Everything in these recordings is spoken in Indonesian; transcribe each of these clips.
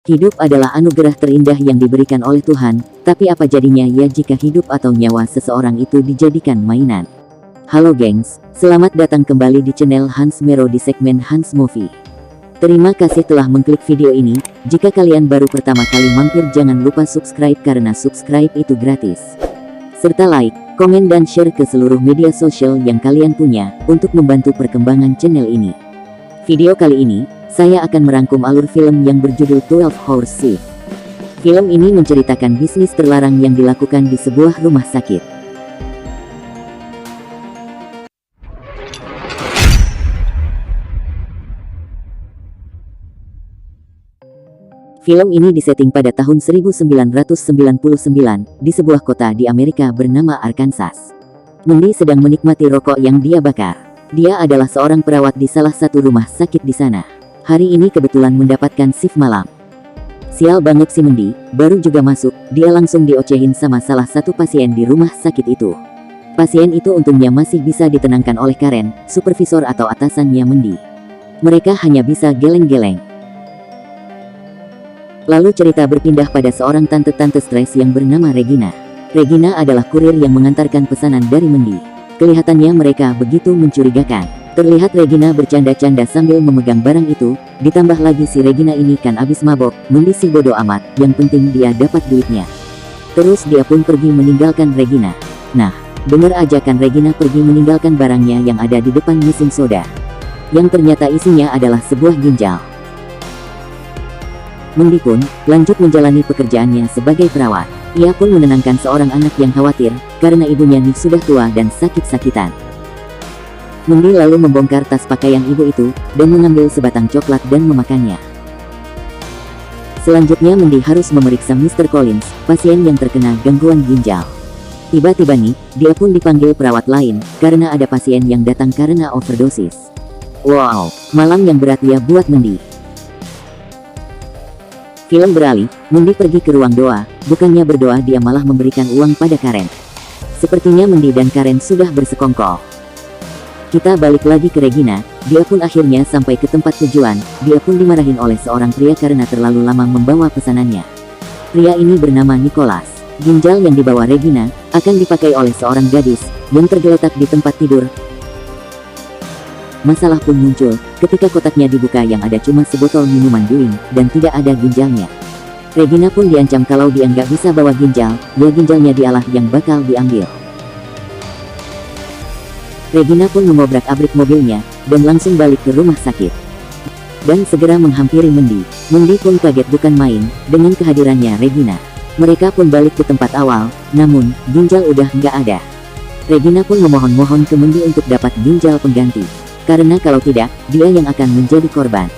Hidup adalah anugerah terindah yang diberikan oleh Tuhan, tapi apa jadinya ya jika hidup atau nyawa seseorang itu dijadikan mainan? Halo gengs, selamat datang kembali di channel Hans Mero di segmen Hans Movie. Terima kasih telah mengklik video ini. Jika kalian baru pertama kali mampir, jangan lupa subscribe karena subscribe itu gratis. Serta like, komen dan share ke seluruh media sosial yang kalian punya untuk membantu perkembangan channel ini. Video kali ini, saya akan merangkum alur film yang berjudul 12 Hours Shift. Film ini menceritakan bisnis terlarang yang dilakukan di sebuah rumah sakit. Film ini disetting pada tahun 1999 di sebuah kota di Amerika bernama Arkansas. Mandy sedang menikmati rokok yang dia bakar. Dia adalah seorang perawat di salah satu rumah sakit di sana. Hari ini kebetulan mendapatkan shift malam. Sial banget si Mandy, baru juga masuk, dia langsung diocehin sama salah satu pasien di rumah sakit itu. Pasien itu untungnya masih bisa ditenangkan oleh Karen, supervisor atau atasannya Mandy. Mereka hanya bisa geleng-geleng. Lalu cerita berpindah pada seorang tante-tante stres yang bernama Regina. Regina adalah kurir yang mengantarkan pesanan dari Mandy. Kelihatannya mereka begitu mencurigakan. Terlihat Regina bercanda-canda sambil memegang barang itu, ditambah lagi si Regina ini kan abis mabok. Mandy si bodoh amat, yang penting dia dapat duitnya. Terus dia pun pergi meninggalkan Regina. Nah, bener aja kan Regina pergi meninggalkan barangnya yang ada di depan mesin soda. Yang ternyata isinya adalah sebuah ginjal. Mandy pun lanjut menjalani pekerjaannya sebagai perawat. Ia pun menenangkan seorang anak yang khawatir, karena ibunya nih sudah tua dan sakit-sakitan. Mandy lalu membongkar tas pakaian ibu itu, dan mengambil sebatang coklat dan memakannya. Selanjutnya Mandy harus memeriksa Mr. Collins, pasien yang terkena gangguan ginjal. Tiba-tiba nih, dia pun dipanggil perawat lain, karena ada pasien yang datang karena overdosis. Wow, malam yang berat ya buat Mandy. Film beralih, Mandy pergi ke ruang doa, bukannya berdoa dia malah memberikan uang pada Karen. Sepertinya Mandy dan Karen sudah bersekongkol. Kita balik lagi ke Regina, dia pun akhirnya sampai ke tempat tujuan, dia pun dimarahin oleh seorang pria karena terlalu lama membawa pesanannya. Pria ini bernama Nicholas. Ginjal yang dibawa Regina, akan dipakai oleh seorang gadis, yang tergeletak di tempat tidur. Masalah pun muncul, ketika kotaknya dibuka yang ada cuma sebotol minuman Duing, dan tidak ada ginjalnya. Regina pun diancam kalau dia nggak bisa bawa ginjal, ya ginjalnya dialah yang bakal diambil. Regina pun mengobrak-abrik mobilnya, dan langsung balik ke rumah sakit. Dan segera menghampiri Mandy. Mandy pun kaget bukan main, dengan kehadirannya Regina. Mereka pun balik ke tempat awal, namun, ginjal udah nggak ada. Regina pun memohon-mohon ke Mandy untuk dapat ginjal pengganti. Karena kalau tidak, dia yang akan menjadi korban.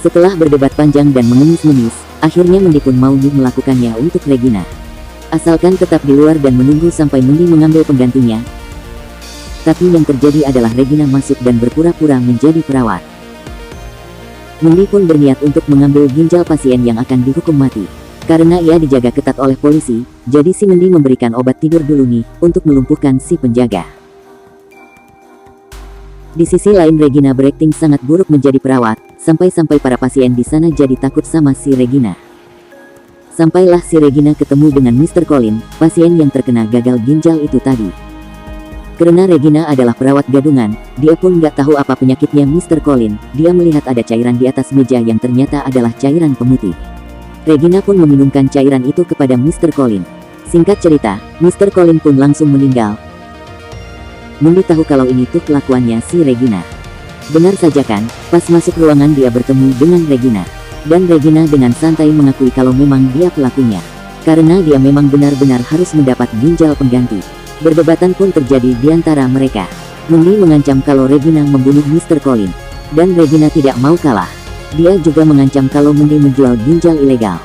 Setelah berdebat panjang dan mengemis-ngemis, akhirnya Mandy pun mau melakukannya untuk Regina. Asalkan tetap di luar dan menunggu sampai Mandy mengambil penggantinya. Tapi yang terjadi adalah Regina masuk dan berpura-pura menjadi perawat. Mandy pun berniat untuk mengambil ginjal pasien yang akan dihukum mati. Karena ia dijaga ketat oleh polisi, jadi si Mandy memberikan obat tidur dulu nih, untuk melumpuhkan si penjaga. Di sisi lain Regina berakting sangat buruk menjadi perawat, sampai-sampai para pasien di sana jadi takut sama si Regina. Sampailah si Regina ketemu dengan Mr. Collins, pasien yang terkena gagal ginjal itu tadi. Karena Regina adalah perawat gadungan, dia pun nggak tahu apa penyakitnya Mr. Collins. Dia melihat ada cairan di atas meja yang ternyata adalah cairan pemutih. Regina pun meminumkan cairan itu kepada Mr. Collins. Singkat cerita, Mr. Collins pun langsung meninggal. Mandy tahu kalau ini tuh kelakuannya si Regina. Benar saja kan, pas masuk ruangan dia bertemu dengan Regina. Dan Regina dengan santai mengakui kalau memang dia pelakunya. Karena dia memang benar-benar harus mendapat ginjal pengganti. Perdebatan pun terjadi di antara mereka. Mandy mengancam kalau Regina membunuh Mr. Collins. Dan Regina tidak mau kalah. Dia juga mengancam kalau Mandy menjual ginjal ilegal.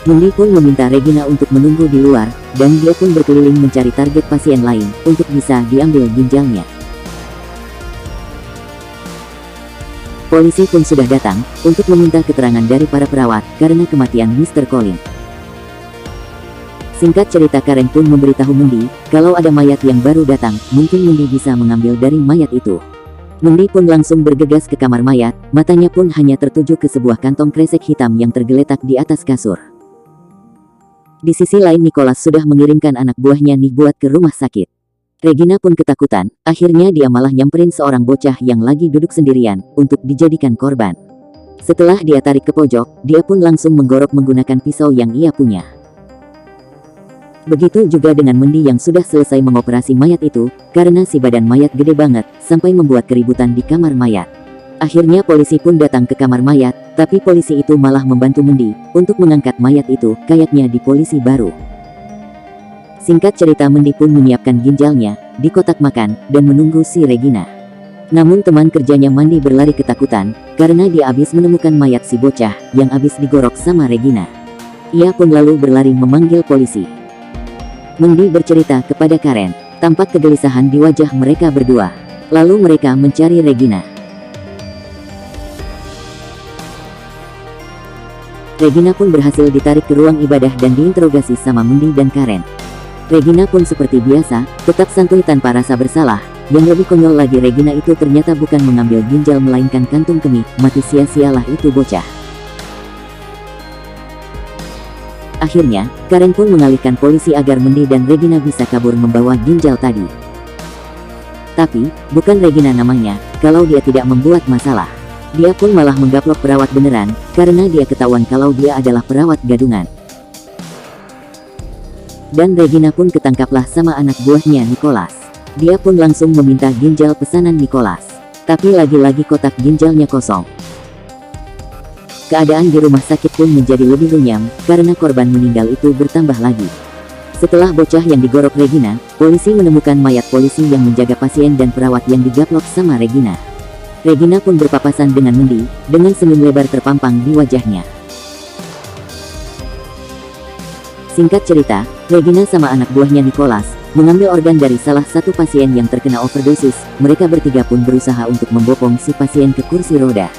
Mandy pun meminta Regina untuk menunggu di luar, dan dia pun berkeliling mencari target pasien lain, untuk bisa diambil ginjalnya. Polisi pun sudah datang, untuk meminta keterangan dari para perawat, karena kematian Mr. Collins. Singkat cerita Karen pun memberitahu Mandy, kalau ada mayat yang baru datang, mungkin Mandy bisa mengambil dari mayat itu. Mendi pun langsung bergegas ke kamar mayat, matanya pun hanya tertuju ke sebuah kantong kresek hitam yang tergeletak di atas kasur. Di sisi lain Nicholas sudah mengirimkan anak buahnya nih buat ke rumah sakit. Regina pun ketakutan, akhirnya dia malah nyamperin seorang bocah yang lagi duduk sendirian, untuk dijadikan korban. Setelah dia tarik ke pojok, dia pun langsung menggorok menggunakan pisau yang ia punya. Begitu juga dengan Mendi yang sudah selesai mengoperasi mayat itu, karena si badan mayat gede banget, sampai membuat keributan di kamar mayat. Akhirnya polisi pun datang ke kamar mayat, tapi polisi itu malah membantu Mendi, untuk mengangkat mayat itu, kayaknya di polisi baru. Singkat cerita Mendi pun menyiapkan ginjalnya, di kotak makan, dan menunggu si Regina. Namun teman kerjanya Mandi berlari ketakutan, karena dia habis menemukan mayat si bocah, yang habis digorok sama Regina. Ia pun lalu berlari memanggil polisi. Mendi bercerita kepada Karen, tampak kegelisahan di wajah mereka berdua. Lalu mereka mencari Regina. Regina pun berhasil ditarik ke ruang ibadah dan diinterogasi sama Mendi dan Karen. Regina pun seperti biasa, tetap santuy tanpa rasa bersalah. Yang lebih konyol lagi Regina itu ternyata bukan mengambil ginjal melainkan kantung kemih, mati sia-sialah itu bocah. Akhirnya, Karen pun mengalihkan polisi agar Mendi dan Regina bisa kabur membawa ginjal tadi. Tapi, bukan Regina namanya, kalau dia tidak membuat masalah. Dia pun malah menggaplok perawat beneran, karena dia ketahuan kalau dia adalah perawat gadungan. Dan Regina pun ketangkaplah sama anak buahnya Nicholas. Dia pun langsung meminta ginjal pesanan Nicholas. Tapi lagi-lagi kotak ginjalnya kosong. Keadaan di rumah sakit pun menjadi lebih runyam, karena korban meninggal itu bertambah lagi. Setelah bocah yang digorok Regina, polisi menemukan mayat polisi yang menjaga pasien dan perawat yang digaplok sama Regina. Regina pun berpapasan dengan Mendi, dengan senyum lebar terpampang di wajahnya. Singkat cerita, Regina sama anak buahnya Nicholas, mengambil organ dari salah satu pasien yang terkena overdosis. Mereka bertiga pun berusaha untuk membopong si pasien ke kursi roda.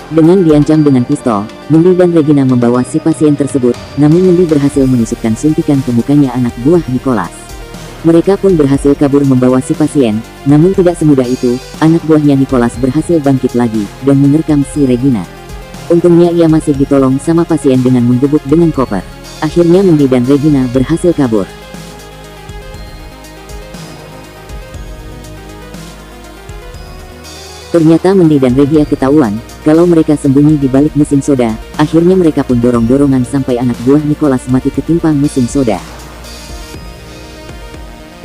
Dengan diancam dengan pistol, Mendi dan Regina membawa si pasien tersebut, namun Mendi berhasil menusukkan suntikan ke mukanya anak buah Nicholas. Mereka pun berhasil kabur membawa si pasien, namun tidak semudah itu, anak buahnya Nicholas berhasil bangkit lagi, dan menerkam si Regina. Untungnya ia masih ditolong sama pasien dengan menggebuk dengan koper. Akhirnya Mendi dan Regina berhasil kabur. Ternyata Mendi dan Regina ketahuan, kalau mereka sembunyi di balik mesin soda. Akhirnya mereka pun dorong-dorongan sampai anak buah Nicholas mati ketimpa mesin soda.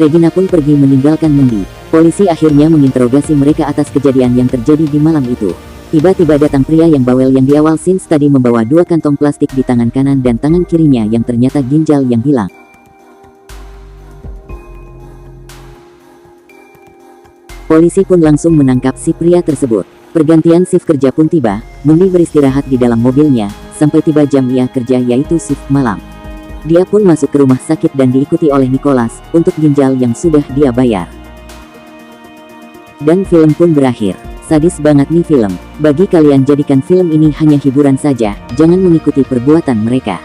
Regina pun pergi meninggalkan Mendi. Polisi akhirnya menginterogasi mereka atas kejadian yang terjadi di malam itu. Tiba-tiba datang pria yang bawel yang di awal scenes tadi membawa 2 kantong plastik di tangan kanan dan tangan kirinya yang ternyata ginjal yang hilang. Polisi pun langsung menangkap si pria tersebut. Pergantian shift kerja pun tiba, Mendi beristirahat di dalam mobilnya, sampai tiba jam ia kerja yaitu shift malam. Dia pun masuk ke rumah sakit dan diikuti oleh Nicholas, untuk ginjal yang sudah dia bayar. Dan film pun berakhir. Sadis banget nih film. Bagi kalian jadikan film ini hanya hiburan saja, jangan mengikuti perbuatan mereka.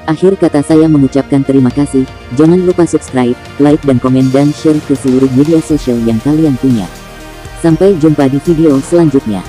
Akhir kata saya mengucapkan terima kasih, jangan lupa subscribe, like dan komen dan share ke seluruh media sosial yang kalian punya. Sampai jumpa di video selanjutnya.